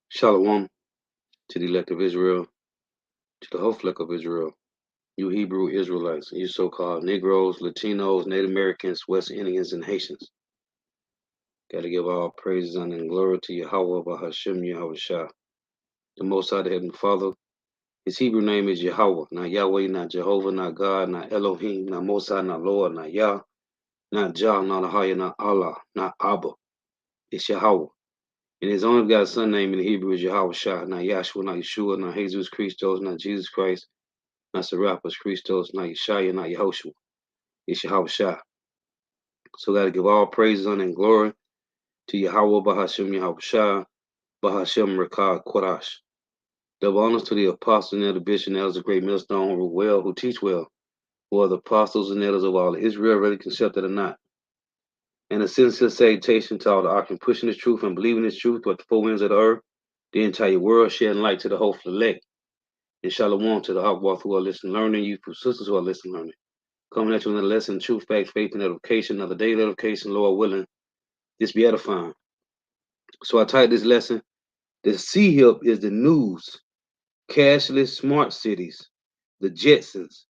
Shalom to the elect of Israel, to the whole flock of Israel, you Hebrew Israelites, you so-called Negroes, Latinos, Native Americans, West Indians, and Haitians. Got to give all praises and glory to Yahweh Bahashem Yahweh Shah, the Most High, the Heavenly Father. His Hebrew name is Yahweh, not Yahweh, not Jehovah, not God, not Elohim, not Most High, not Lord, not Yah, not Jah, not Ahaya, not Allah, not Abba. It's Yahweh. And his only begotten son name in the Hebrew is Yahweh Shah, not Yahshua, not Yeshua, not Jesus Christos, not Jesus Christ, not Serapis Christos, not Yeshaya, not Yehoshua. It's Yahweh Shah. So got to give all praises, honor, and glory to Yahweh Bahashem Yahweh Shah, Bahashem Rekah Kodash. Double honors to the apostles and the bishop and elders of great millstone who teach well, who are the apostles and elders of all Israel, really accepted or not. And a sincere salutation to all the ark pushing this truth and believing this truth with the four winds of the earth, the entire world, shedding light to the whole elect. And shalom to the Hawkwath who are listening, learning, you sisters who are listening, learning. Coming at you in a lesson, truth, fact, faith, and edification, another daily edification, Lord willing, this be edifying. So I titled this lesson, the C-HIP is the news, cashless smart cities, the Jetsons.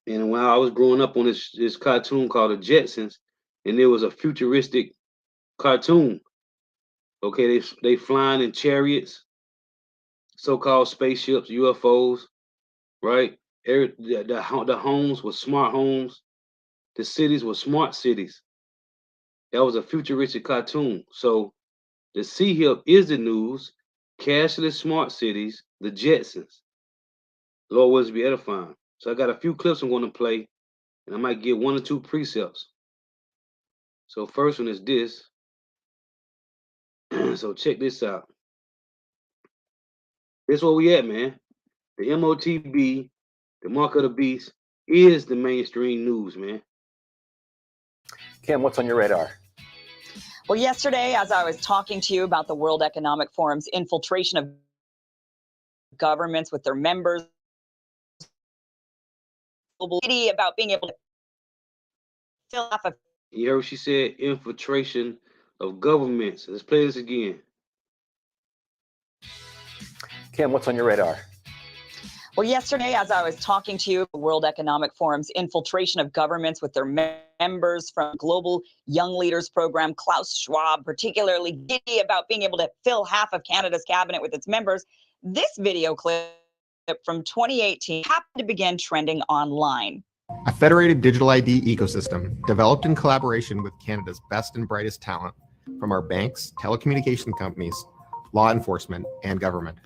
And when I was growing up on this cartoon called the Jetsons, and there was a futuristic cartoon. Okay, they flying in chariots, so-called spaceships, UFOs, right? The homes were smart homes. The cities were smart cities. That was a futuristic cartoon. So the C-HIP is the news, cashless smart cities, the Jetsons. Lord wills be edifying. So I got a few clips I'm going to play, and I might give one or two precepts. So first one is this. So check this out. This is where we at, man. The MOTB, the mark of the beast, is the mainstream news, man. Kim, what's on your radar? Well, yesterday, as I was talking to you about the World Economic Forum's infiltration of governments with their members, about being able to fill half of. You heard what she said, infiltration of governments. Let's play this again. Kim, what's on your radar? Well, yesterday, as I was talking to you, the World Economic Forum's infiltration of governments with their members from Global Young Leaders Program, Klaus Schwab, particularly giddy about being able to fill half of Canada's cabinet with its members. This video clip from 2018 happened to begin trending online. A federated digital ID ecosystem developed in collaboration with Canada's best and brightest talent from our banks, telecommunication companies, law enforcement, and government.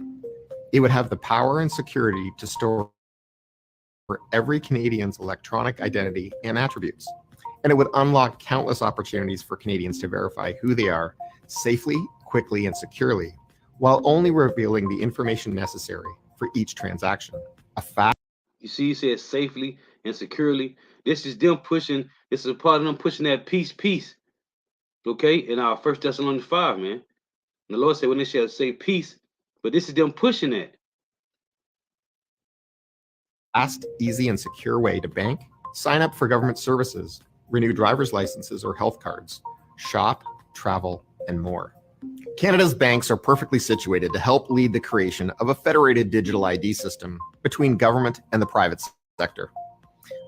It would have the power and security to store every Canadian's electronic identity and attributes. And it would unlock countless opportunities for Canadians to verify who they are safely, quickly, and securely, while only revealing the information necessary for each transaction. A fact. You see, he said safely and securely. This is them pushing, this is a part of them pushing that peace. Okay, in our 1 Thessalonians 5, man. And the Lord said when they shall say peace, but this is them pushing that. Fast, easy, and secure way to bank, sign up for government services, renew driver's licenses or health cards, shop, travel, and more. Canada's banks are perfectly situated to help lead the creation of a federated digital ID system between government and the private sector.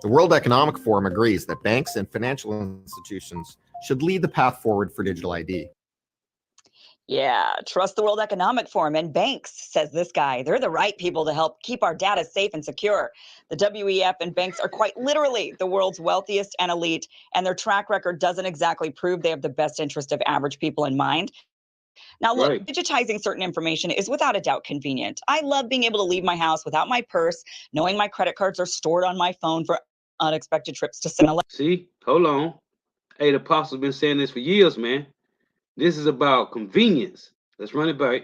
The World Economic Forum agrees that banks and financial institutions should lead the path forward for digital ID. Yeah, trust the World Economic Forum and banks, says this guy. They're the right people to help keep our data safe and secure. The WEF and banks are quite literally the world's wealthiest and elite, and their track record doesn't exactly prove they have the best interest of average people in mind. Now, look, Right. Digitizing certain information is without a doubt convenient. I love being able to leave my house without my purse, knowing my credit cards are stored on my phone for unexpected trips to cinema. See, hold on. Hey, the apostle's been saying this for years, man. This is about convenience. Let's run it back.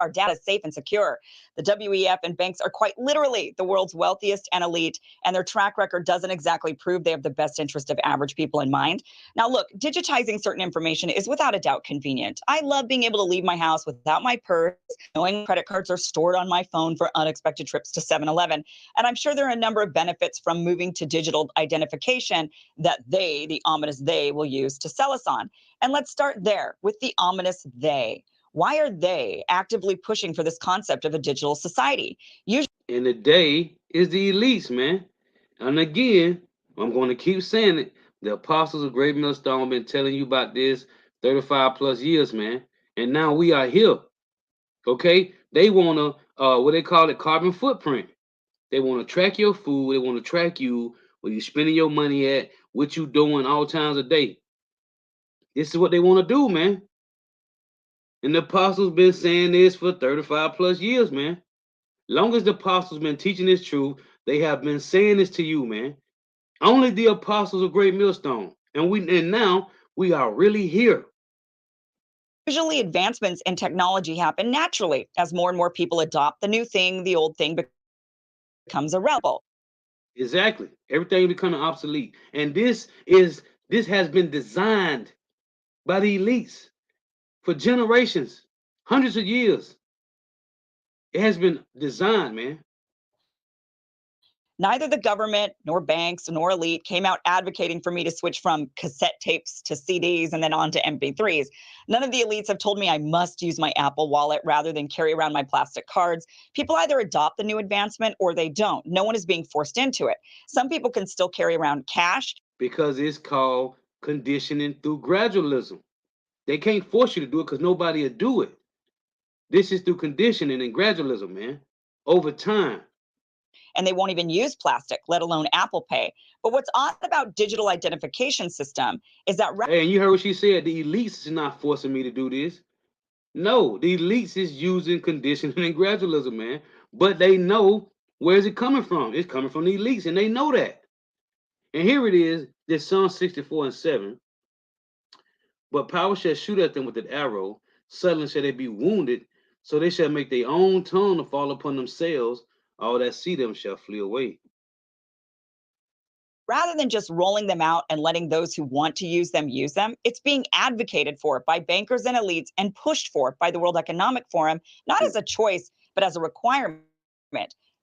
our data is safe and secure. The WEF and banks are quite literally the world's wealthiest and elite, and their track record doesn't exactly prove they have the best interest of average people in mind. Now, look, digitizing certain information is without a doubt convenient. I love being able to leave my house without my purse, knowing credit cards are stored on my phone for unexpected trips to 7-Eleven. And I'm sure there are a number of benefits from moving to digital identification that they, the ominous they, will use to sell us on. And let's start there with the ominous they. Why are they actively pushing for this concept of a digital society? And the day is the elites, man. And again, I'm going to keep saying it. The apostles of Great Millstone have been telling you about this 35 plus years, man. And now we are here. Okay? They want to, what they call it, carbon footprint. They want to track your food. They want to track you, where you're spending your money at, what you doing all times of day. This is what they want to do, man. And the apostles been saying this for 35 plus years, man. Long as the apostles been teaching this truth, they have been saying this to you, man. Only the apostles of Great Millstone. And now we are really here. Usually advancements in technology happen naturally as more and more people adopt the new thing, the old thing becomes irrelevant. Exactly. Everything becoming obsolete. And this has been designed by the elites for generations, hundreds of years. It has been designed, man. Neither the government nor banks nor elite came out advocating for me to switch from cassette tapes to CDs and then on to MP3s. None of the elites have told me I must use my Apple Wallet rather than carry around my plastic cards. People either adopt the new advancement or they don't. No one is being forced into it. Some people can still carry around cash. Because it's called conditioning through gradualism. They can't force you to do it because nobody will do it. This is through conditioning and gradualism, man, over time. And they won't even use plastic, let alone Apple Pay. But what's odd about digital identification system is that... Hey, and you heard what she said. The elites is not forcing me to do this. No, the elites is using conditioning and gradualism, man. But they know where's it coming from. It's coming from the elites, and they know that. And here it is, this Psalm 64:7. But power shall shoot at them with an arrow. Suddenly shall they be wounded. So they shall make their own tongue to fall upon themselves. All that see them shall flee away. Rather than just rolling them out and letting those who want to use them, it's being advocated for by bankers and elites and pushed for by the World Economic Forum, not as a choice, but as a requirement.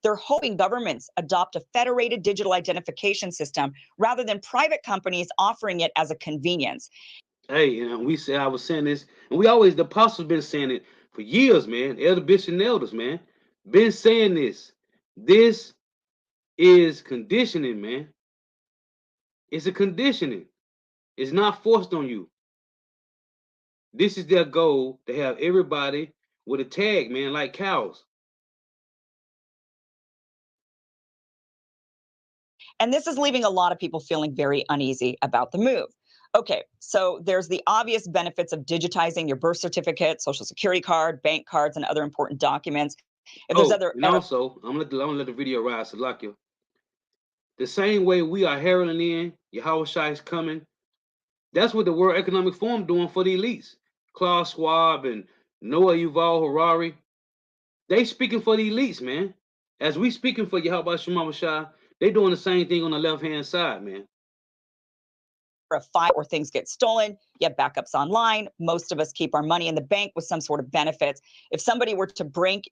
They're hoping governments adopt a federated digital identification system rather than private companies offering it as a convenience. Hey, and I was saying this, and the apostles been saying it for years, man. Elder bishops and elders, man, been saying this. This is conditioning, man. It's a conditioning. It's not forced on you. This is their goal, to have everybody with a tag, man, like cows. And this is leaving a lot of people feeling very uneasy about the move. Okay, so there's the obvious benefits of digitizing your birth certificate, social security card, bank cards, and other important documents. If there's and also, I'm gonna let the video rise, Salakia. The same way we are heralding in Yahweh Shai is coming, that's what the World Economic Forum doing for the elites. Klaus Schwab and Noah Yuval Harari, they speaking for the elites, man. As we speaking for Yahweh Shema Shai, they doing the same thing on the left-hand side, man. A fire or things get stolen, you have backups online. Most of us keep our money in the bank with some sort of benefits. If somebody were to break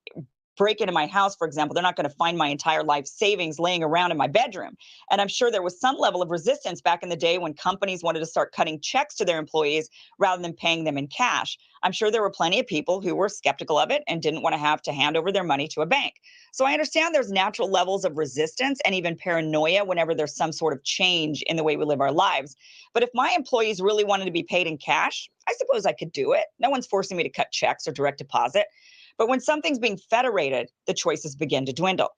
into my house, for example, they're not going to find my entire life savings laying around in my bedroom. And I'm sure there was some level of resistance back in the day when companies wanted to start cutting checks to their employees rather than paying them in cash. I'm sure there were plenty of people who were skeptical of it and didn't want to have to hand over their money to a bank. So I understand there's natural levels of resistance and even paranoia whenever there's some sort of change in the way we live our lives. But if my employees really wanted to be paid in cash, I suppose I could do it. No one's forcing me to cut checks or direct deposit. But when something's being federated, the choices begin to dwindle.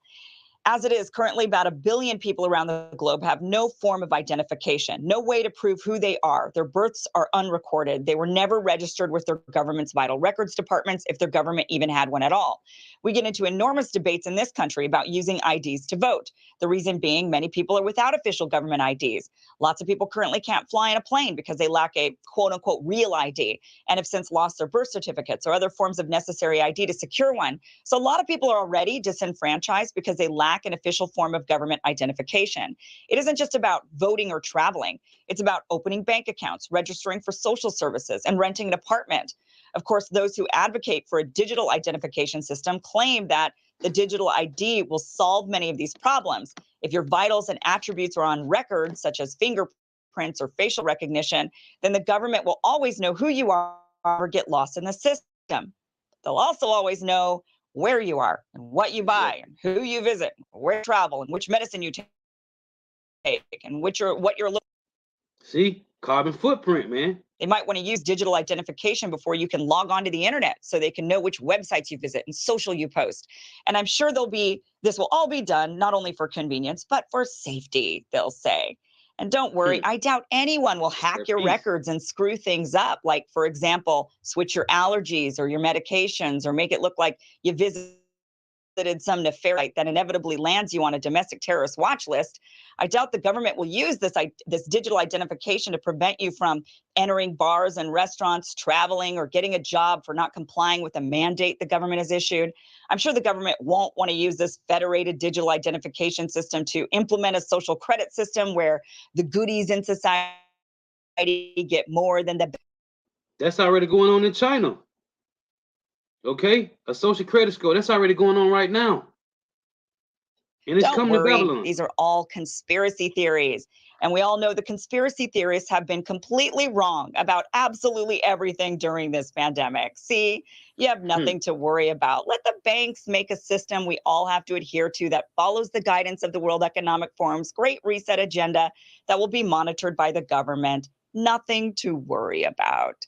As it is, currently about 1 billion people around the globe have no form of identification, no way to prove who they are. Their births are unrecorded. They were never registered with their government's vital records departments, if their government even had one at all. We get into enormous debates in this country about using IDs to vote. The reason being, many people are without official government IDs. Lots of people currently can't fly in a plane because they lack a quote unquote real ID and have since lost their birth certificates or other forms of necessary ID to secure one. So a lot of people are already disenfranchised because they lack an official form of government identification. It isn't just about voting or traveling. It's about opening bank accounts, registering for social services, and renting an apartment. Of course, those who advocate for a digital identification system claim that the digital ID will solve many of these problems. If your vitals and attributes are on record, such as fingerprints or facial recognition, then the government will always know who you are or get lost in the system. They'll also always know where you are and what you buy and who you visit, where you travel and which medicine you take and what you're looking. See, carbon footprint, man. They might want to use digital identification before you can log onto the internet so they can know which websites you visit and social you post. And I'm sure this will all be done not only for convenience, but for safety, they'll say. And don't worry, I doubt anyone will hack your records and screw things up. Like, for example, switch your allergies or your medications or make it look like you visited some nefarious site that inevitably lands you on a domestic terrorist watch list. I doubt the government will use this digital identification to prevent you from entering bars and restaurants, traveling, or getting a job for not complying with a mandate the government has issued. I'm sure the government won't want to use this federated digital identification system to implement a social credit system where the goodies in society get more than the. That's already going on in China. Okay, a social credit score, that's already going on right now. And it's coming to Babylon. These are all conspiracy theories. And we all know the conspiracy theorists have been completely wrong about absolutely everything during this pandemic. See, you have nothing to worry about. Let the banks make a system we all have to adhere to that follows the guidance of the World Economic Forum's Great Reset agenda that will be monitored by the government. Nothing to worry about.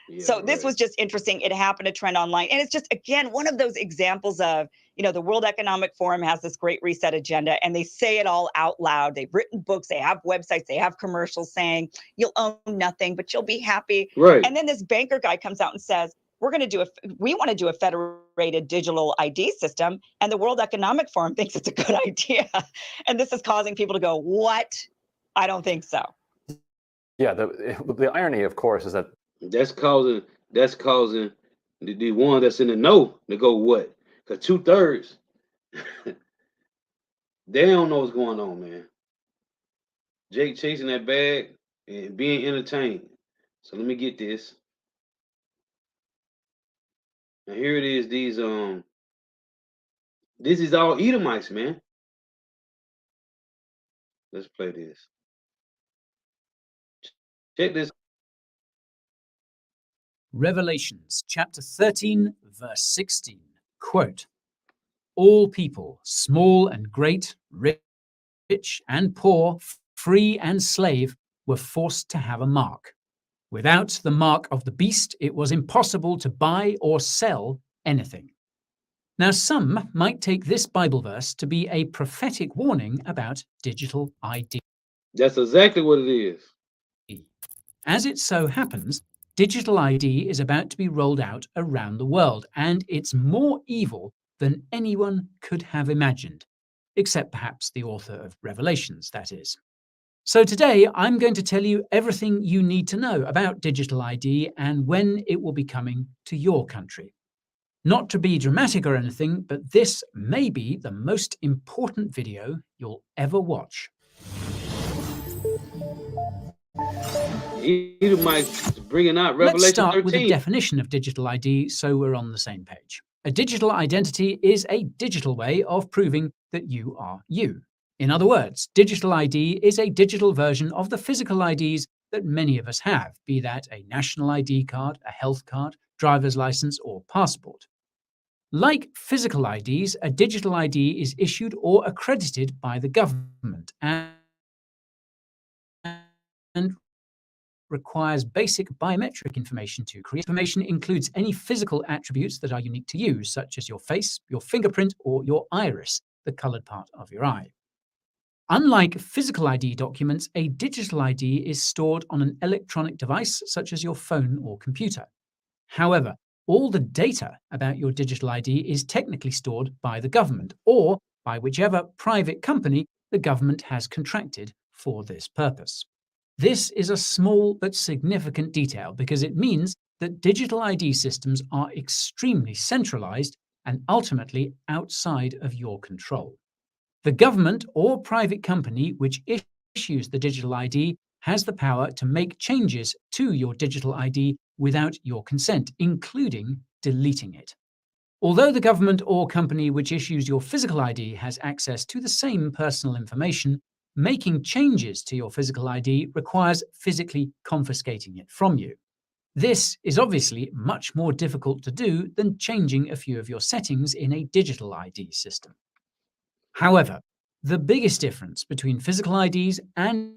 Yeah, so this was just interesting. It happened to trend online. And it's just, again, one of those examples of, the World Economic Forum has this Great Reset agenda and they say it all out loud. They've written books, they have websites, they have commercials saying you'll own nothing, but you'll be happy. Right. And then this banker guy comes out and says, we want to do a federated digital ID system. And the World Economic Forum thinks it's a good idea. And this is causing people to go, what? I don't think so. Yeah, the irony, of course, is that that's causing the one that's in the know to go what? Because 2/3 they don't know what's going on, man. Jake chasing that bag and being entertained. So let me get this. Now here it is. This is all Edomites, man. Let's play this. Check this. Revelations chapter 13, verse 16, quote, all people, small and great, rich and poor, free and slave, were forced to have a mark. Without the mark of the beast, it was impossible to buy or sell anything. Now, some might take this Bible verse to be a prophetic warning about digital ID. That's exactly what it is. As it so happens, digital ID is about to be rolled out around the world, and it's more evil than anyone could have imagined, except perhaps the author of Revelations, that is. So today, I'm going to tell you everything you need to know about digital ID and when it will be coming to your country. Not to be dramatic or anything, but this may be the most important video you'll ever watch. Edomites bringing out Revelation Let's start 13. with a definition of digital ID so we're on the same page. A digital identity is a digital way of proving that you are you. In other words, digital ID is a digital version of the physical IDs that many of us have, be that a national ID card, a health card, driver's license, or passport. Like physical IDs, a digital ID is issued or accredited by the government and requires basic biometric information to create. Information includes any physical attributes that are unique to you, such as your face, your fingerprint, or your iris, the colored part of your eye. Unlike physical ID documents, a digital ID is stored on an electronic device, such as your phone or computer. However, all the data about your digital ID is technically stored by the government or by whichever private company the government has contracted for this purpose. This is a small but significant detail because it means that digital ID systems are extremely centralized and ultimately outside of your control. The government or private company which issues the digital ID has the power to make changes to your digital ID without your consent, including deleting it. Although the government or company which issues your physical ID has access to the same personal information, making changes to your physical ID requires physically confiscating it from you. This is obviously much more difficult to do than changing a few of your settings in a digital ID system. However, the biggest difference between physical IDs and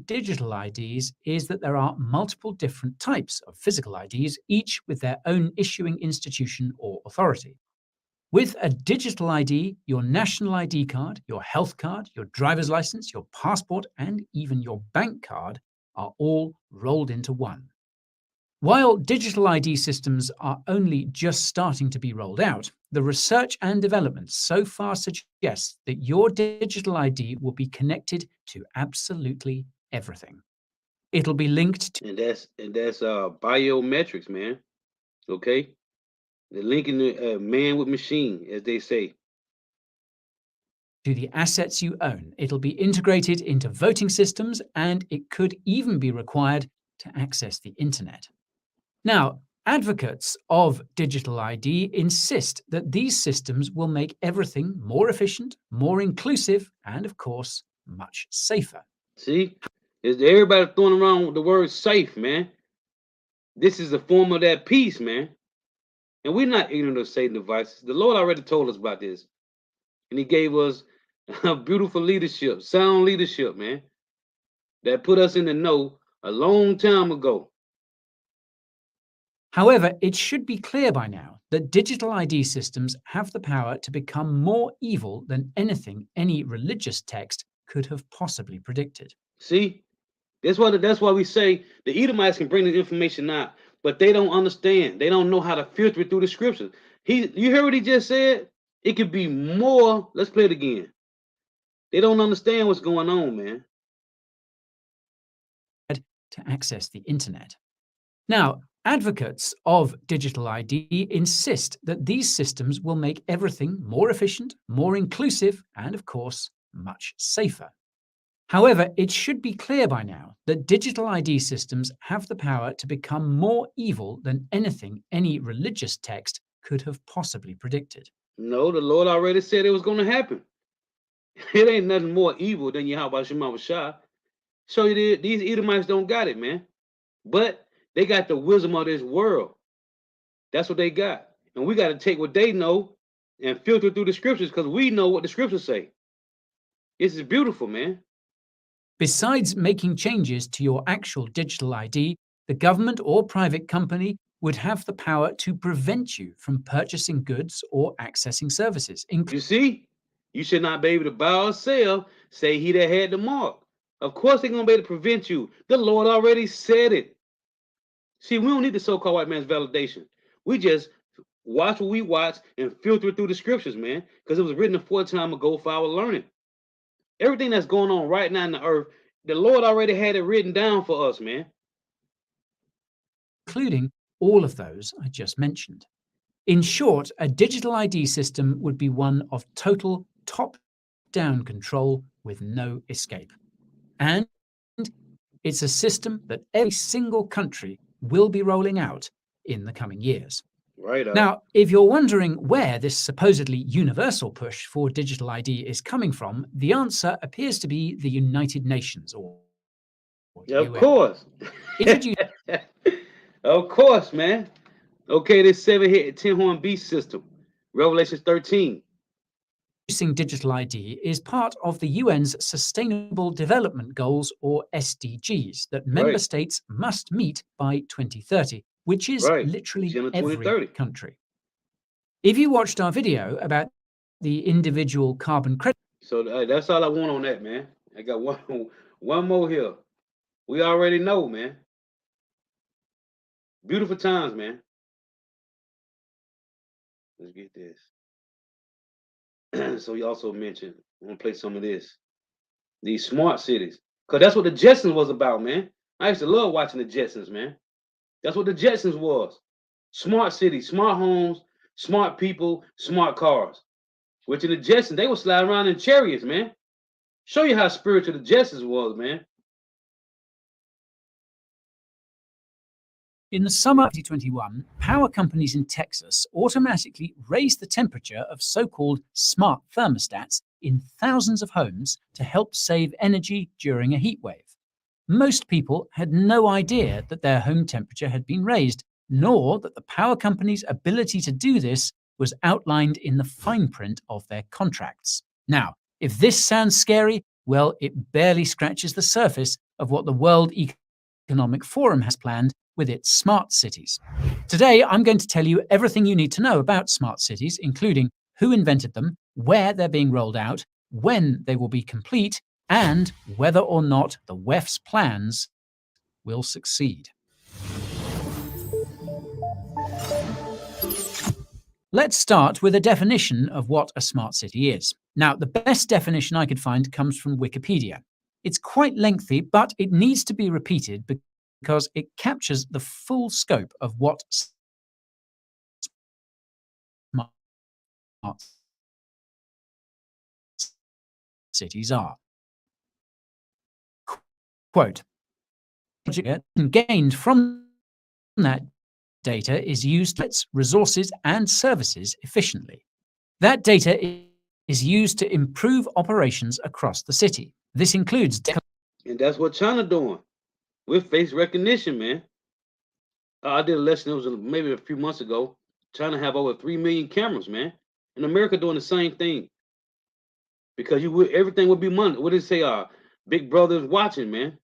digital IDs is that there are multiple different types of physical IDs, each with their own issuing institution or authority. With a digital ID, your national ID card, your health card, your driver's license, your passport, and even your bank card are all rolled into one. While digital ID systems are only just starting to be rolled out, the research and development so far suggests that your digital ID will be connected to absolutely everything. It'll be linked to And that's biometrics, man. Okay, the linking the man with machine, as they say. the assets you own. It'll be integrated into voting systems, and it could even be required to access the internet. Now, advocates of digital ID insist that these systems will make everything more efficient, more inclusive, and of course, much safer. See, is everybody throwing around the word safe, man? This is a form of that peace, man. And we're not ignorant of Satan devices. The Lord already told us about this, and He gave us beautiful leadership, sound leadership, man, that put us in the know a long time ago. However, it should be clear by now that digital ID systems have the power to become more evil than anything any religious text could have possibly predicted. See, that's why we say the Edomites can bring the information out, but they don't understand. They don't know how to filter it through the scriptures. You heard what he just said? It could be more. Let's play it again. They don't understand what's going on, man. To access the internet. Now, advocates of digital ID insist that these systems will make everything more efficient, more inclusive, and of course, much safer. However, it should be clear by now that digital ID systems have the power to become more evil than anything any religious text could have possibly predicted. No, the Lord already said it was going to happen. It ain't nothing more evil than Yahweh Shema Shah. So these Edomites don't got it, man. But they got the wisdom of this world. That's what they got. And we got to take what they know and filter through the scriptures because we know what the scriptures say. This is beautiful, man. Besides making changes to your actual digital ID, the government or private company would have the power to prevent you from purchasing goods or accessing services. You see, you should not be able to buy or sell, say he that had the mark. Of course, they're going to be able to prevent you. The Lord already said it. See, we don't need the so-called white man's validation. We just watch what we watch and filter through the scriptures, man, because it was written a 4 time ago for our learning. Everything that's going on right now in the earth, the Lord already had it written down for us, man. Including all of those I just mentioned. In short, a digital ID system would be one of total top-down control with no escape. And it's a system that every single country will be rolling out in the coming years. Right. Now, if you're wondering where this supposedly universal push for digital ID is coming from, the answer appears to be the United Nations, or of course. Of course, man. Okay, this 7-head 10-horn beast system, Revelation 13. Introducing digital ID is part of the UN's Sustainable Development Goals, or SDGs, that member states must meet by 2030, which is literally every country. If you watched our video about the individual carbon credit... So that's all I want on that, man. I got one more here. We already know, man. Beautiful times, man. Let's get this. So you also mentioned, I'm gonna play some of this. These smart cities. Cause that's what the Jetsons was about, man. I used to love watching the Jetsons, man. That's what the Jetsons was. Smart cities, smart homes, smart people, smart cars. Which in the Jetsons, they would slide around in chariots, man. Show you how spiritual the Jetsons was, man. In the summer of 2021, power companies in Texas automatically raised the temperature of so-called smart thermostats in thousands of homes to help save energy during a heat wave. Most people had no idea that their home temperature had been raised, nor that the power company's ability to do this was outlined in the fine print of their contracts. Now, if this sounds scary, well, it barely scratches the surface of what the World Economic Forum has planned with its smart cities. Today, I'm going to tell you everything you need to know about smart cities, including who invented them, where they're being rolled out, when they will be complete, and whether or not the WEF's plans will succeed. Let's start with a definition of what a smart city is. Now, the best definition I could find comes from Wikipedia. It's quite lengthy, but it needs to be repeated because it captures the full scope of what smart cities are. Quote, gained from that data is used to its resources and services efficiently. That data is used to improve operations across the city. This includes... And that's what China doing with face recognition, man. I did a lesson, it was maybe a few months ago. China have over 3 million cameras, man. And America doing the same thing. Because everything would be money. What did it say? Big Brother is watching, man.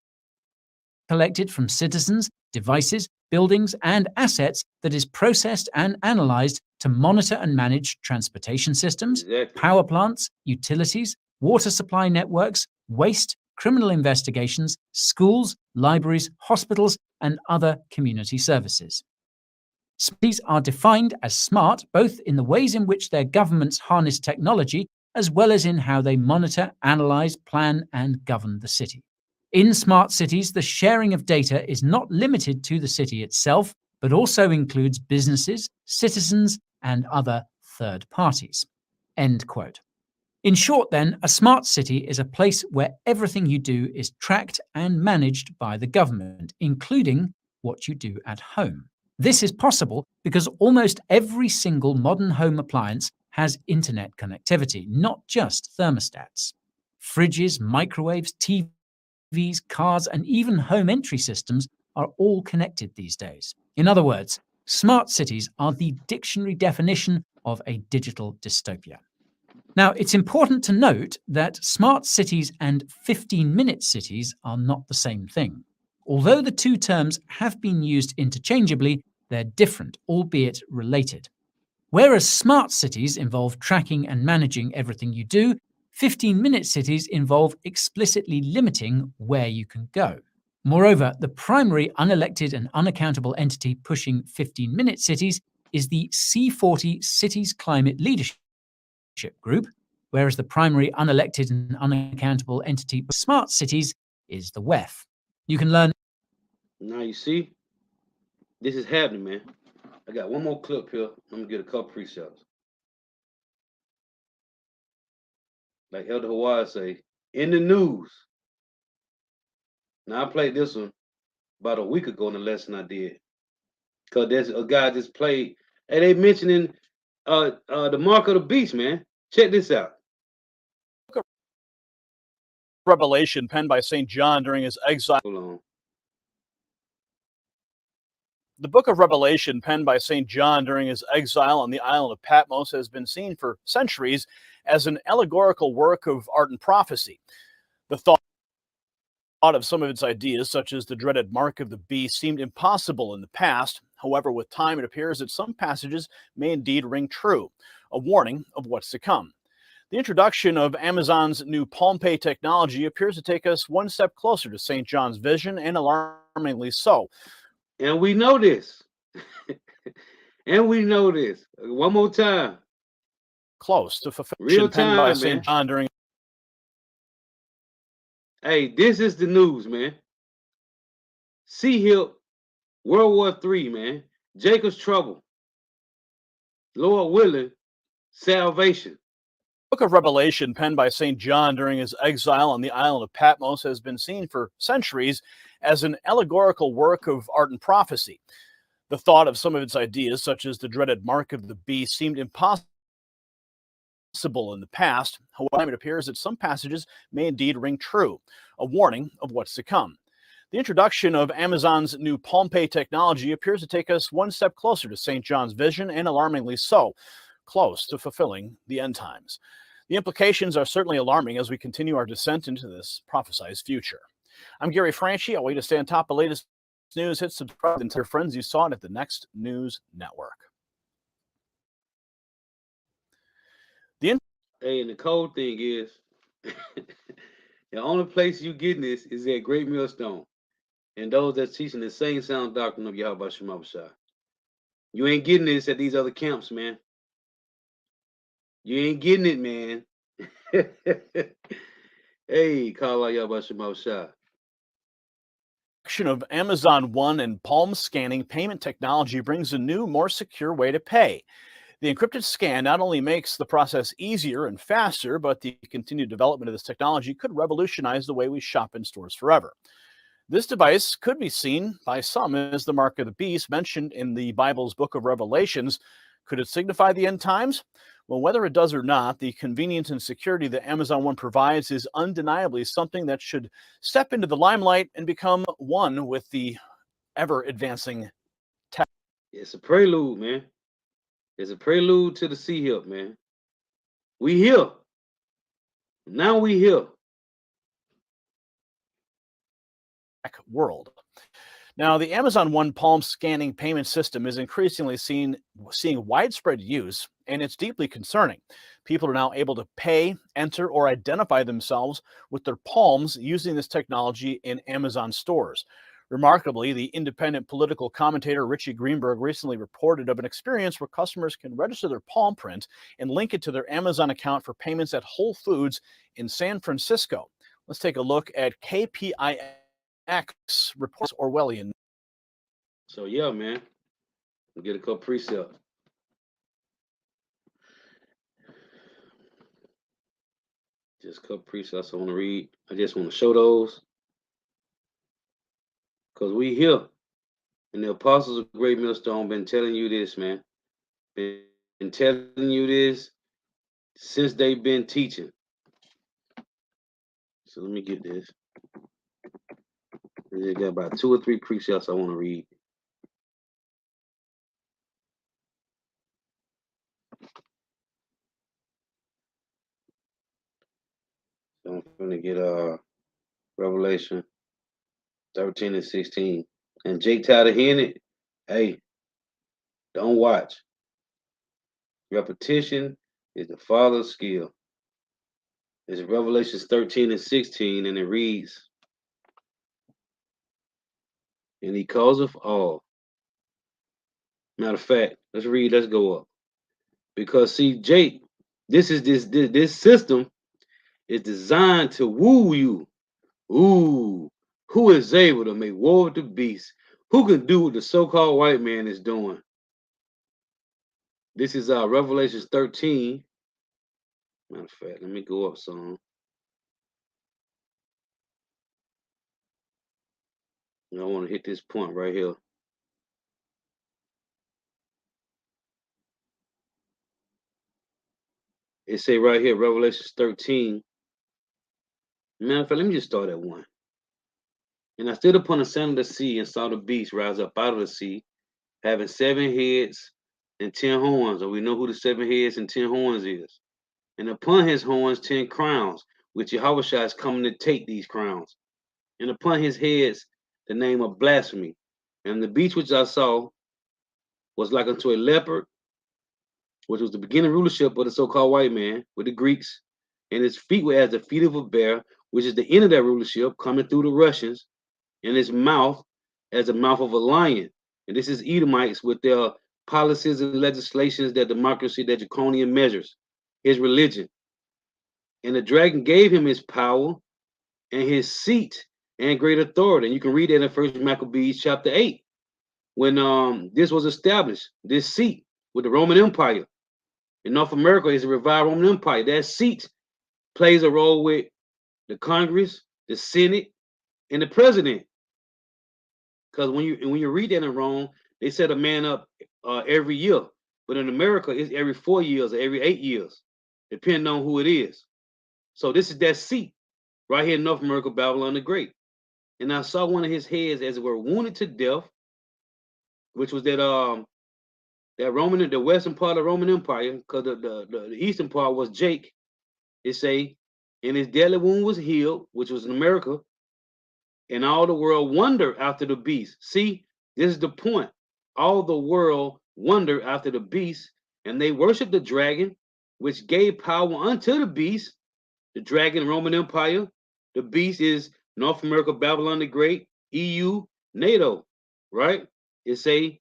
Collected from citizens, devices, buildings, and assets that is processed and analyzed to monitor and manage transportation systems, Exactly. power plants, utilities, water supply networks, waste, criminal investigations, schools, libraries, hospitals, and other community services. Cities are defined as smart both in the ways in which their governments harness technology, as well as in how they monitor, analyze, plan, and govern the city. In smart cities, the sharing of data is not limited to the city itself, but also includes businesses, citizens, and other third parties. End quote. In short, then, a smart city is a place where everything you do is tracked and managed by the government, including what you do at home. This is possible because almost every single modern home appliance has internet connectivity, not just thermostats. Fridges, microwaves, TVs, cars, and even home entry systems are all connected these days. In other words, smart cities are the dictionary definition of a digital dystopia. Now, it's important to note that smart cities and 15-minute cities are not the same thing. Although the two terms have been used interchangeably, they're different, albeit related. Whereas smart cities involve tracking and managing everything you do, 15-minute cities involve explicitly limiting where you can go. Moreover, the primary unelected and unaccountable entity pushing 15-minute cities is the C40 Cities Climate Leadership Group, whereas the primary unelected and unaccountable entity for smart cities is the WEF. You can learn... Now you see, this is happening, man. I got one more clip here. I'm gonna get a couple precepts. Like Elder Hawaii say, in the news. Now I played this one about a week ago in the lesson I did. Cause there's a guy just played, and they mentioning the mark of the beast, man. Check this out. Revelation penned by St. John during his exile. Hold on. The book of Revelation, penned by St. John during his exile on the island of Patmos, has been seen for centuries as an allegorical work of art and prophecy. The thought of some of its ideas, such as the dreaded mark of the beast, seemed impossible in the past. However, with time, it appears that some passages may indeed ring true, a warning of what's to come. The introduction of Amazon's new Palm Pay technology appears to take us one step closer to St. John's vision, and alarmingly so. And we know this. And we know this. One more time. Close to Real fulfillment penned by time, St. man. John during. Hey, this is the news, man. Sea Hip, World War III, man. Jacob's trouble. Lord willing, salvation. Book of Revelation, penned by St. John during his exile on the island of Patmos, has been seen for centuries as an allegorical work of art and prophecy. The thought of some of its ideas, such as the dreaded mark of the beast, seemed impossible in the past. However, it appears that some passages may indeed ring true, a warning of what's to come. The introduction of Amazon's new Palm Pay technology appears to take us one step closer to St. John's vision, and alarmingly so, close to fulfilling the end times. The implications are certainly alarming as we continue our descent into this prophesized future. I'm Gary Franchi. I'll wait to stay on top of the latest news. Hit subscribe and tell your friends you saw it at the Next News Network. Hey, and the cold thing is, the only place you getting this is at Great Millstone. And those that's teaching the same sound doctrine of Yahweh Shemabashah. You ain't getting this at these other camps, man. You ain't getting it, man. Hey, call out Yahweh Shemabashah. Of Amazon One and palm scanning payment technology brings a new, more secure way to pay. The encrypted scan not only makes the process easier and faster, but the continued development of this technology could revolutionize the way we shop in stores forever. This device could be seen by some as the mark of the beast mentioned in the Bible's book of Revelations. Could it signify the end times? Well, whether it does or not, the convenience and security that Amazon One provides is undeniably something that should step into the limelight and become one with the ever-advancing tech. It's a prelude, man. It's a prelude to the Sea Hip, man. We here. Now we here. World. Now, the Amazon One palm scanning payment system is increasingly seeing widespread use, and it's deeply concerning. People are now able to pay, enter, or identify themselves with their palms using this technology in Amazon stores. Remarkably, the independent political commentator Richie Greenberg recently reported of an experience where customers can register their palm print and link it to their Amazon account for payments at Whole Foods in San Francisco. Let's take a look at KPIX reports Orwellian. So yeah, man. We'll get a couple precepts. Just a couple precepts I want to read. I just want to show those. Because we here. And the apostles of Great Millstone been telling you this, man. Been telling you this since they've been teaching. So let me get this. I just got about 2 or 3 precepts I want to read. So I'm going to get Revelation 13 and 16. And Jake tired of hearing it. Hey, don't watch. Repetition is the father's skill. It's Revelation 13 and 16, and it reads, and he causeth all. Matter of fact, let's go up. Because see, Jake, this system is designed to woo you. Ooh, who is able to make war with the beast? Who can do what the so-called white man is doing? This is Revelation 13. Matter of fact, let me go up some. I want to hit this point right here. It say right here, Revelation 13. Matter of fact, let me just start at 1. And I stood upon the sand of the sea and saw the beast rise up out of the sea, having 7 heads and 10 horns. And we know who the 7 heads and 10 horns is. And upon his horns 10 crowns, which Yahweh is coming to take these crowns. And upon his heads the name of blasphemy. And the beast which I saw was like unto a leopard, which was the beginning rulership of the so-called white man with the Greeks. And his feet were as the feet of a bear, which is the end of that rulership, coming through the Russians. And his mouth as the mouth of a lion. And this is Edomites with their policies and legislations, that democracy, that draconian measures, his religion. And the dragon gave him his power and his seat and great authority. And you can read that in First Maccabees chapter 8, when this was established, this seat with the Roman Empire. In North America is a revived Roman Empire. That seat plays a role with the Congress, the Senate, and the president. Because when you read that in Rome, they set a man up every year, but in America it's every 4 years or every 8 years, depending on who it is. So this is that seat right here in North America, Babylon the Great. And I saw one of his heads as it were wounded to death, which was that Roman, the western part of the Roman Empire, because the eastern part was Jake. It say, and his deadly wound was healed, which was in America, and all the world wondered after the beast. See, this is the point. All the world wondered after the beast, and they worshiped the dragon, which gave power unto the beast. The dragon, Roman Empire. The beast is North America, Babylon the Great, EU, NATO, right? It say,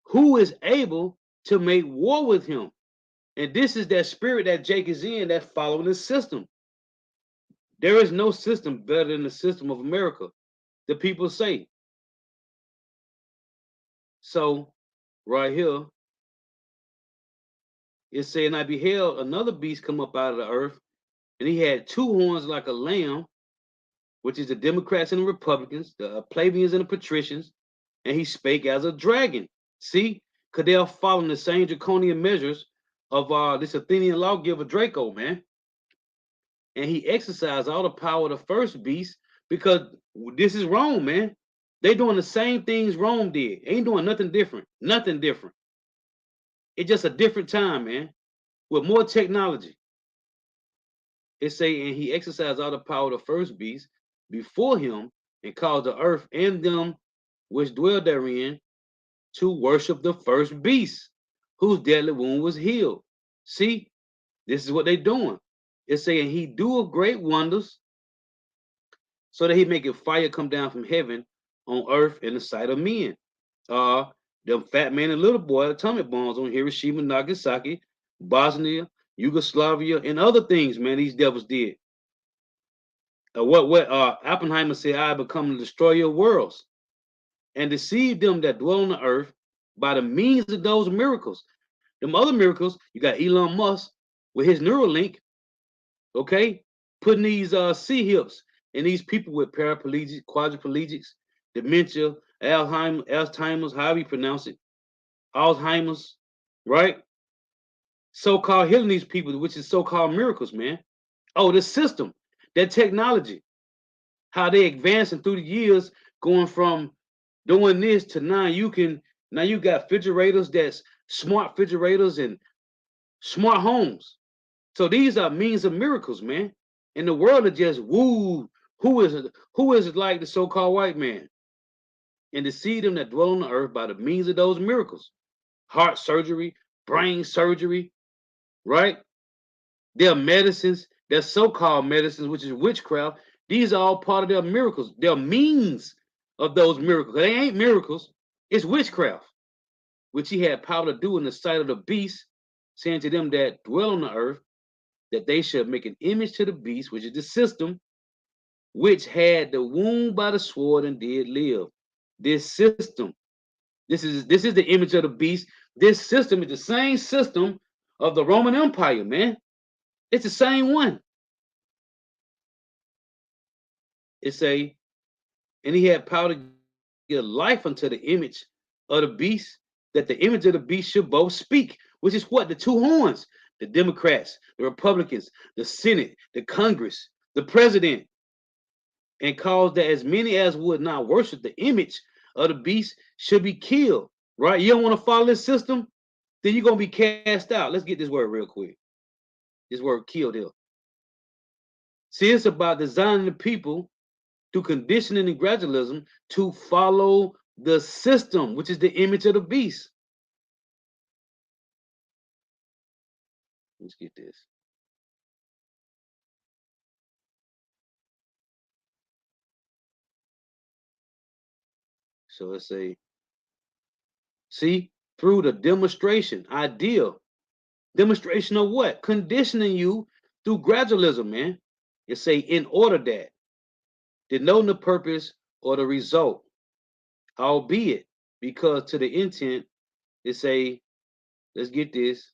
who is able to make war with him? And this is that spirit that Jake is in, that's following the system. There is no system better than the system of America, the people say. So, right here, it's saying, I beheld another beast come up out of the earth, and he had two horns like a lamb, which is the Democrats and the Republicans, the plebeians and the patricians, and he spake as a dragon. See, because they are following the same draconian measures of this Athenian lawgiver Draco, man. And he exercised all the power of the first beast, because this is Rome, man. They doing the same things Rome did. Ain't doing nothing different. Nothing different. It's just a different time, man, with more technology. It say, and he exercised all the power of the first beast before him, and caused the earth and them which dwell therein to worship the first beast, whose deadly wound was healed. See, this is what they doing. It's saying he doeth great wonders, so that he maketh fire come down from heaven on earth in the sight of men. Them fat man and little boy atomic bombs on Hiroshima, Nagasaki, Bosnia, Yugoslavia, and other things, man, these devils did. What Oppenheimer said, I become the destroyer of worlds, and deceive them that dwell on the earth by the means of those miracles. Them other miracles, you got Elon Musk with his Neuralink, okay, putting these sea hips in these people with paraplegics, quadriplegics, dementia, Alzheimer's, however you pronounce it, Alzheimer's, right? So-called healing these people, which is so-called miracles, man. Oh, the system, that technology, how they advancing through the years, going from doing this to now you got refrigerators that's smart refrigerators and smart homes. So these are means of miracles, man. And the world is just woo. Who is it like the so-called white man? And to see them that dwell on the earth by the means of those miracles. Heart surgery, brain surgery, right? Their medicines, their so-called medicines, which is witchcraft. These are all part of their miracles. They're means of those miracles. They ain't miracles. It's witchcraft, which he had power to do in the sight of the beast, saying to them that dwell on the earth, that they should make an image to the beast, which is the system, which had the wound by the sword and did live. This system, this is the image of the beast. This system is the same system of the Roman Empire, man. It's the same one. It say, and he had power to give life unto the image of the beast, that the image of the beast should both speak, which is what? The two horns, the Democrats, the Republicans, the Senate, the Congress, the president, and cause that as many as would not worship the image of the beast should be killed. Right? You don't want to follow this system, then you're gonna be cast out. Let's get this word real quick. This word killed here. See, it's about designing the people through conditioning and gradualism to follow the system, which is the image of the beast. Let's get this. So let's say, see, through the demonstration, ideal. Demonstration of what? Conditioning you through gradualism, man. It say in order that, denoting the purpose or the result, albeit because to the intent, it say, let's get this.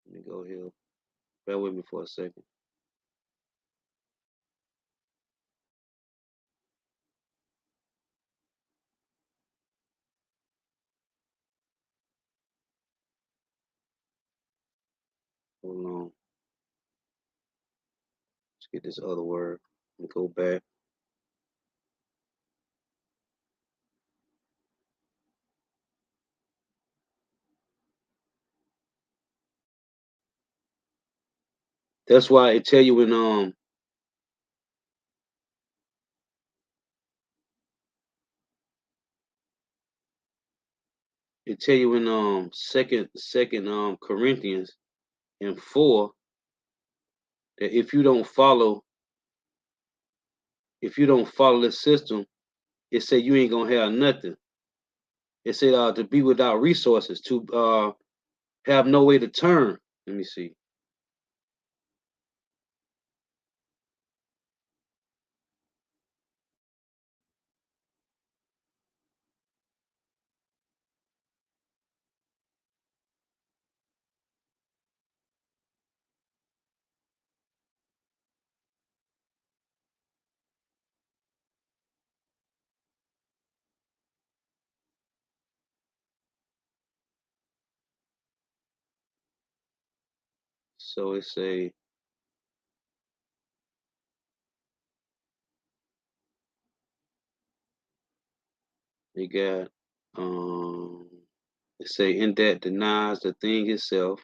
Let me go here. Bear with me for a second. Hold on. Let's get this other word. Let me go back. That's why it tell you in it tell you in second Corinthians in 4 that if you don't follow the system, it say you ain't gonna have nothing. It said to be without resources, to have no way to turn. Let me see. So it say you got it say in that denies the thing itself,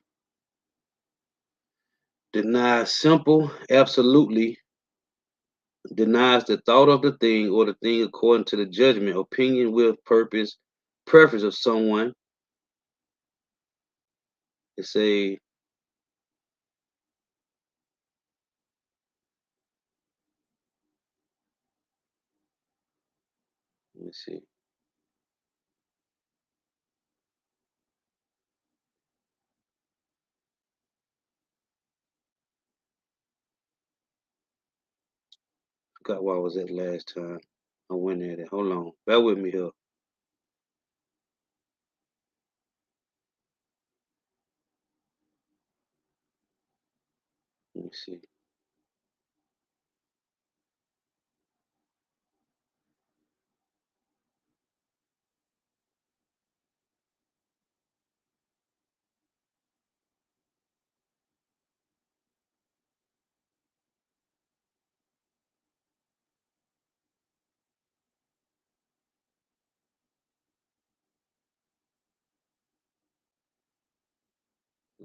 denies simple, absolutely, denies the thought of the thing or the thing according to the judgment, opinion, will, purpose, preference of someone. It say let me see. Forgot where I was at last time. I went at it. Hold on. Bear with me here. Let me see.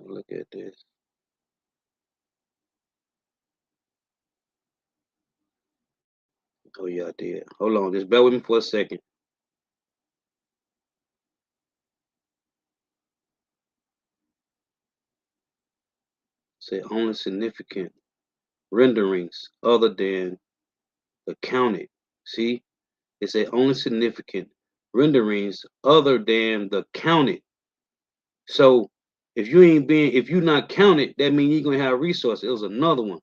Look at this. Oh yeah, I did. Hold on, just bear with me for a second. Say only significant renderings other than the counted. See, it say only significant renderings other than the counted. So if you not counted, that means you're gonna have resources. It was another one.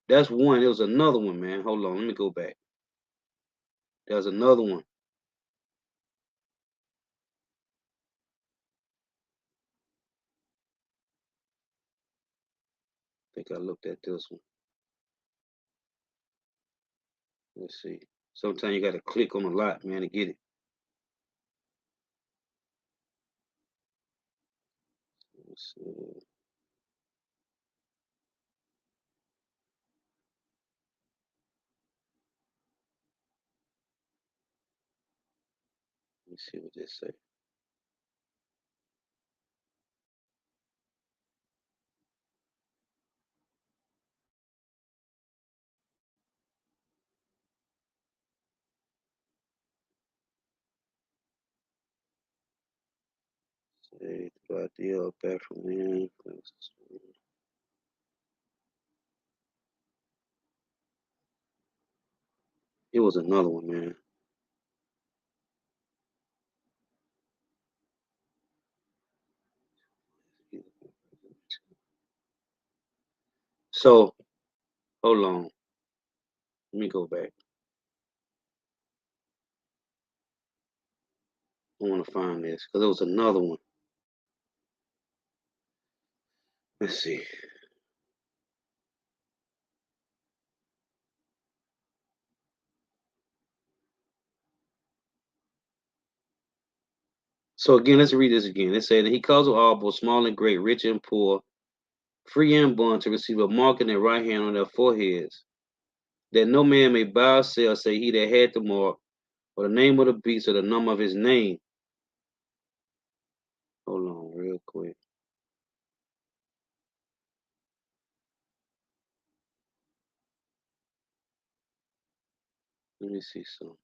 That's one. It was another one, man. Hold on, let me go back. There's another one. I think I looked at this one. Let's see. Sometimes you gotta click on a lot, man, to get it. Let's see. Let me see what this say. Say the idea of back from in. It was another one, man. So hold on. Let me go back. I want to find this because there was another one. Let's see. So again, let's read this again. It said that he caused all, both small and great, rich and poor, free and bond, to receive a mark in their right hand on their foreheads, that no man may buy or sell, say he that had the mark, or the name of the beast, or the number of his name. Hold on, real quick. Let me see something.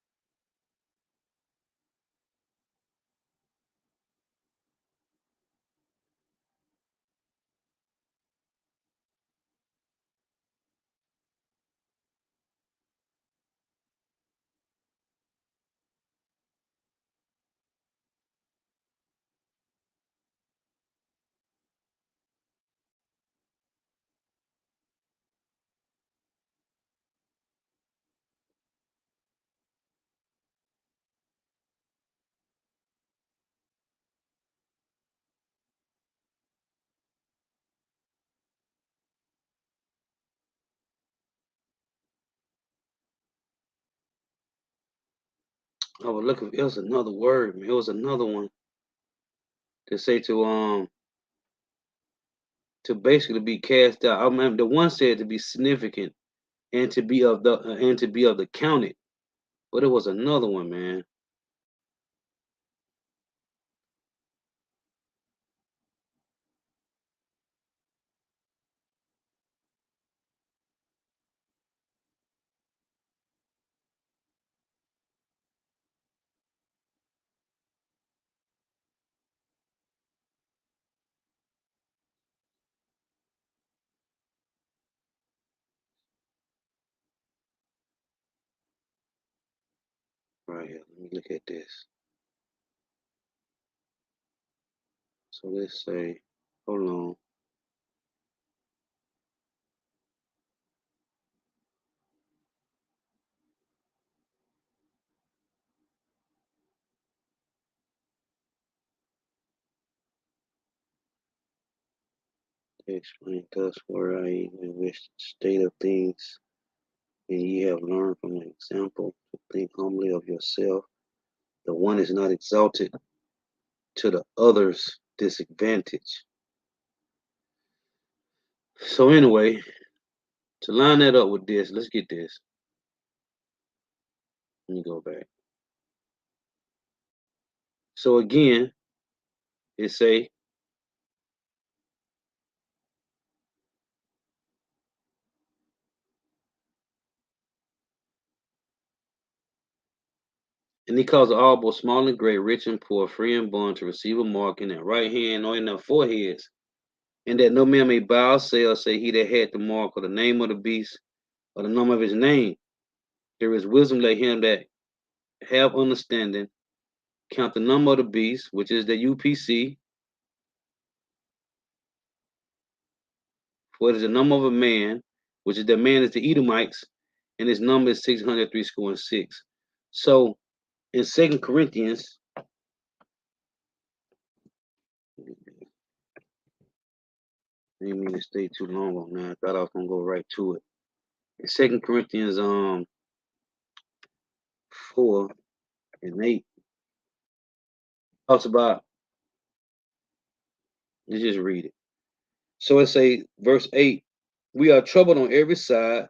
I was looking. It was another word, man. It was another one to say to basically be cast out. I remember the one said to be significant and to be of the counted, but it was another one, man. Right here. Let me look at this. So let's say, hold on. They explain thus where I in which state of things, and ye have learned from an example to think humbly of yourself. The one is not exalted to the other's disadvantage. So anyway, to line that up with this, let's get this. Let me go back. So again, it say, and he caused all, both small and great, rich and poor, free and bond, to receive a mark in their right hand or in their foreheads, and that no man may buy or sell, say he that had the mark, or the name of the beast, or the number of his name. There is wisdom, let him that have understanding count the number of the beast, which is the UPC, for it is the number of a man, which is the man is the Edomites, and his number is 603 score and six. So in 2 Corinthians, I didn't mean to stay too long on that. I thought I was gonna go right to it. In 2 Corinthians 4 and 8 talks about, let's just read it. So it say verse 8, we are troubled on every side,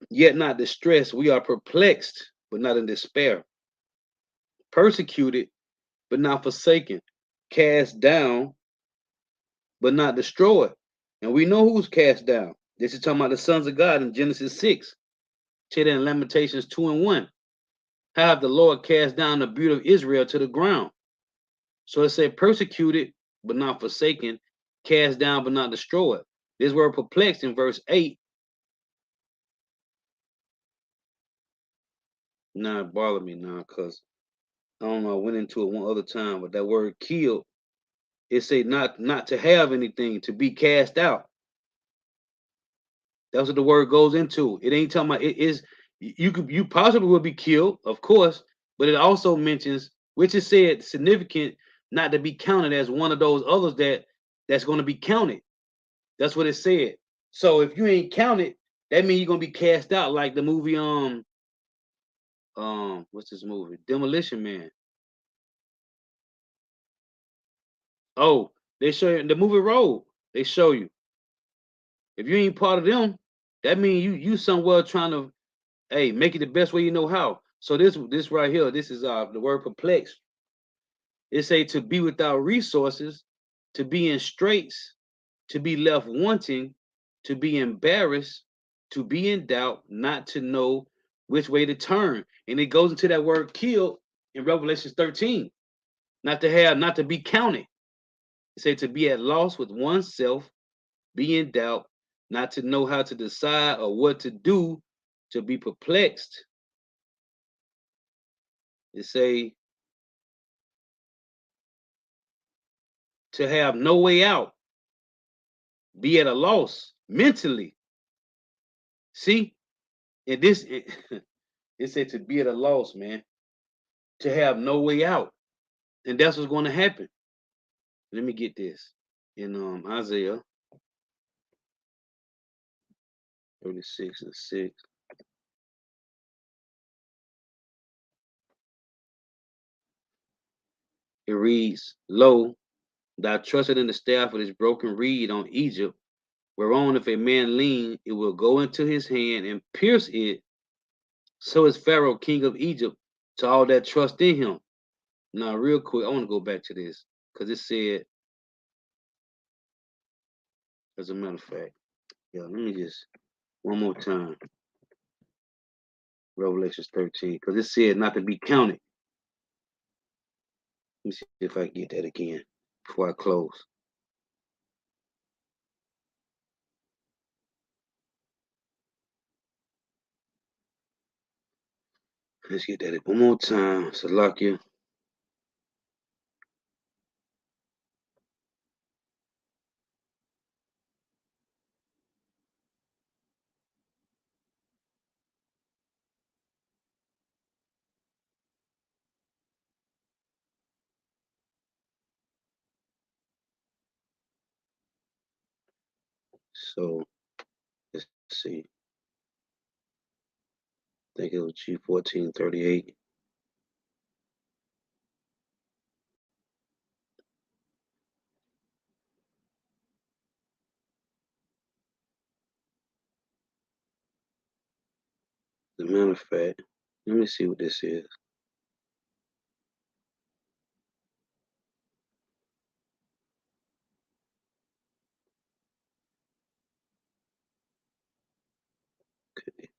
yet not distressed. We are perplexed, but not in despair. Persecuted, but not forsaken. Cast down, but not destroyed. And we know who's cast down. This is talking about the sons of God in Genesis 6. Check that in Lamentations 2 and 1. How have the Lord cast down the beauty of Israel to the ground? So it said persecuted, but not forsaken. Cast down, but not destroyed. This word perplexed in verse 8. Now it bothered me now because I don't know, I went into it one other time, but that word killed, it say not to have anything, to be cast out. That's what the word goes into. It ain't talking about it is you possibly will be killed, of course, but it also mentions, which is said significant, not to be counted as one of those others that's going to be counted. That's what it said. So if you ain't counted, that means you're gonna be cast out, like the movie what's this movie? Demolition Man. Oh, they show you the movie Road. They show you if you ain't part of them, that means you somewhere trying to make it the best way you know how. So this right here, this is the word perplexed. It say to be without resources, to be in straits, to be left wanting, to be embarrassed, to be in doubt, not to know which way to turn. And it goes into that word killed in Revelation 13. Not to be counted. It said to be at loss with oneself, be in doubt, not to know how to decide or what to do, to be perplexed. It say to have no way out, be at a loss mentally. See, and this it said to be at a loss, man, to have no way out, and that's what's going to happen. Let me get this in Isaiah 36:6. It reads, "Lo, thou trusted in the staff of this broken reed on Egypt, whereon if a man lean, it will go into his hand and pierce it. So is Pharaoh, king of Egypt, to all that trust in him." Now, real quick, I want to go back to this because it said, as a matter of fact, let me just one more time. Revelation 13, because it said not to be counted. Let me see if I can get that again before I close. Let's get that one more time. Salakia. So let's see. I think it was G1438. As a matter of fact, let me see what this is. Okay.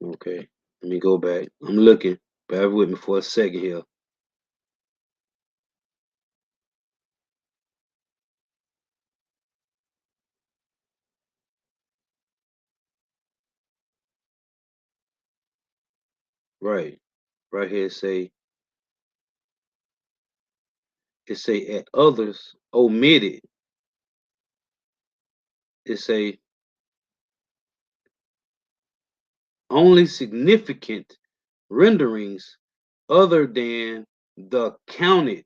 Okay. Let me go back. I'm looking. Bear with me for a second here. Right. Right here it say at others omitted. It say only significant renderings other than the counted.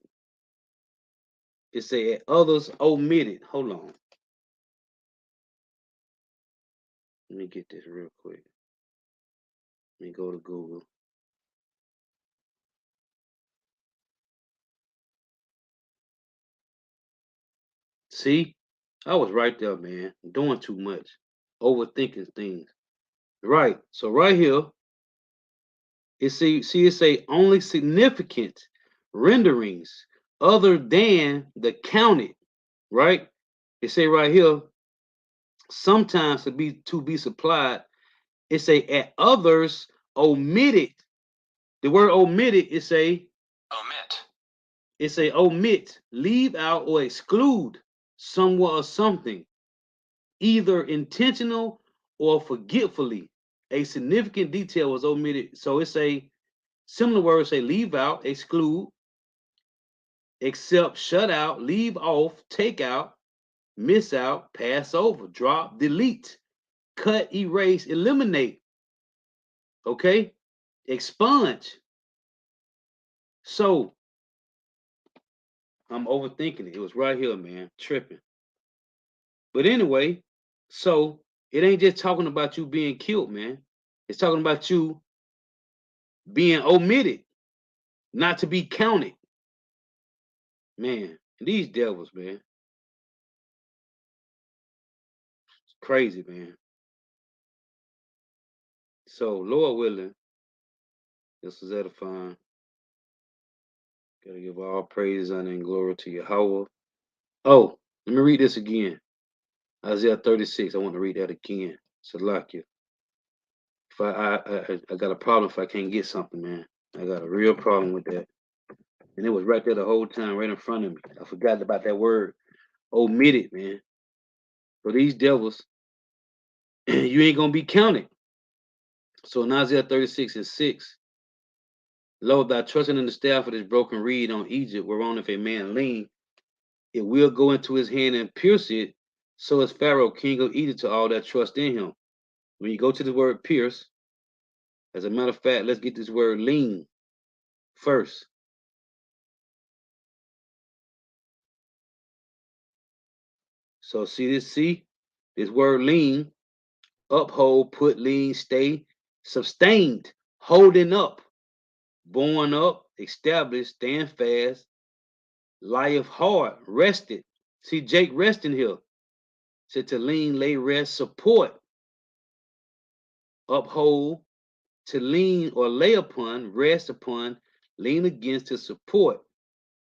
It say at others omitted. Hold on. Let me get this real quick. Let me go to Google. See, I was right there, man. Doing too much, overthinking things. Right. So right here, it say only significant renderings other than the counted. Right. It say right here, sometimes to be supplied. It say at others omitted. The word omitted, it say omit. It say omit, leave out or exclude. somewhat or something, either intentional or forgetfully. A significant detail was omitted. So it's a similar word, say leave out, exclude, accept, shut out, leave off, take out, miss out, pass over, drop, delete, cut, erase, eliminate, okay, expunge. So I'm overthinking it. It was right here, man, tripping. But anyway, so it ain't just talking about you being killed, man. It's talking about you being omitted, not to be counted. Man, these devils, man. It's crazy, man. So, Lord willing, this is edifying. Gotta give all praise, honor, and glory to Yahweh. Oh, let me read this again. Isaiah 36. I want to read that again. Salakia. If I got a problem if I can't get something, man. I got a real problem with that. And it was right there the whole time, right in front of me. I forgot about that word. Omitted, man. For these devils, you ain't gonna be counted. So in Isaiah 36 and 6, Lo, thy trusting in the staff of this broken reed on Egypt, whereon if a man lean, it will go into his hand and pierce it. So is Pharaoh, king of Egypt, to all that trust in him. When you go to the word pierce, as a matter of fact, let's get this word lean first. So see this word lean, uphold, put, lean, stay, sustained, holding up, born up, established, stand fast, life hard, rested. See Jake resting here. Said to lean, lay, rest, support, uphold, to lean or lay upon, rest upon, lean against, to support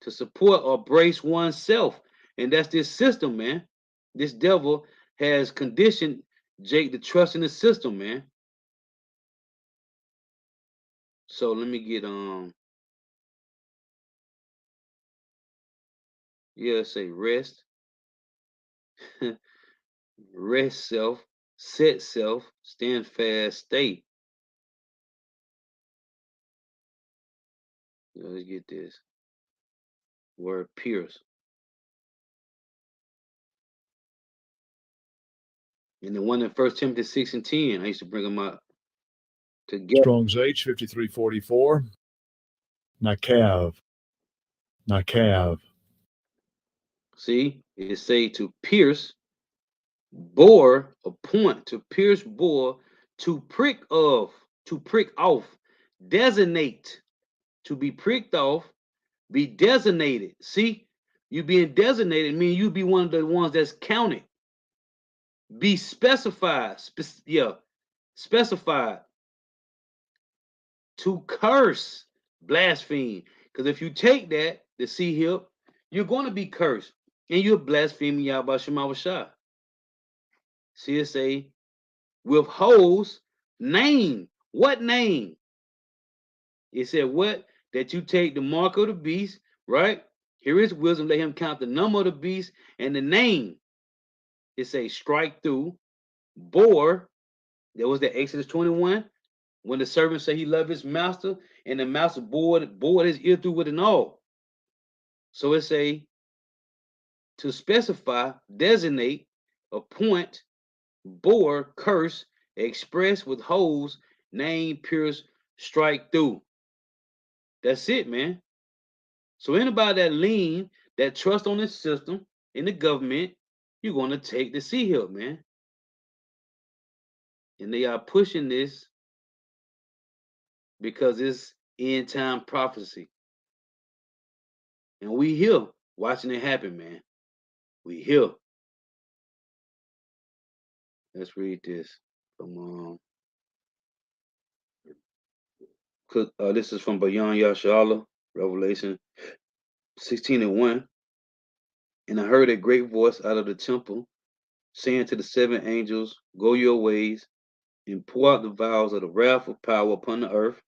or brace oneself. And that's this system, man. This devil has conditioned Jake to trust in the system, man. So let me get say rest, rest self, set self, stand fast, stay. Let's get this word pierce. And the one in 1 Timothy 6 and 10, I used to bring them out together. Strong's H 5344. Nakav. See, it say to pierce, bore, a point, to pierce, bore, to prick off, designate, to be pricked off, be designated. See, you being designated mean you be one of the ones that's counted. Be specified, specified. To curse, blaspheme. Because if you take that, the C here, you're going to be cursed. And you're blaspheming Yahweh Shema Shah. See it say, withholds name. What name? It said what? That you take the mark of the beast, right? Here is wisdom. Let him count the number of the beast and the name. It say strike through, bore. There was the Exodus 21. When the servant said he loved his master, and the master bored his ear through with an awl. So it say to specify, designate, appoint, bore, curse, express, withholds, name, pierce, strike through. That's it, man. So anybody that lean, that trust on this system in the government, you're going to take the sea hill, man. And they are pushing this because it's end time prophecy. And we here watching it happen, man. We here. Let's read this from this is from Beyond Yashala, Revelation 16 and 1. And I heard a great voice out of the temple saying to the 7 angels, go your ways and pour out the vials of the wrath of power upon the earth.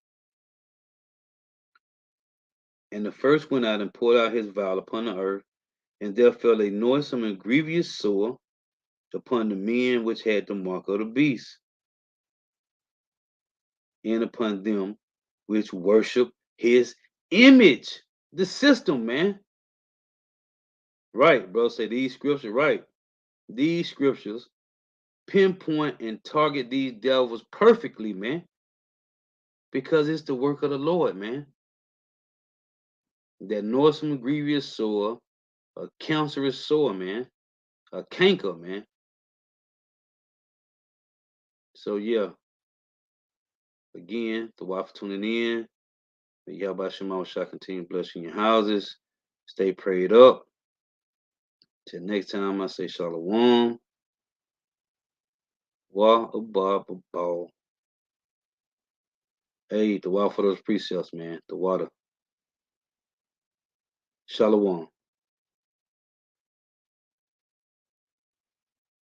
And the first went out and poured out his vial upon the earth, And there fell a noisome and grievous sore upon the men which had the mark of the beast, and upon them which worship his image. The system, man. Right, bro. Say these scriptures, right. These scriptures pinpoint and target these devils perfectly, man. Because it's the work of the Lord, man. That noisome, grievous sore, a cancerous sore, man. A canker, man. So, yeah. Again, the wife for tuning in. May Yahweh Shema shall continue blessing your houses. Stay prayed up. Till next time, I say shalom. Wa abba ba. Hey, the water for those precepts, man. The water. Shalom.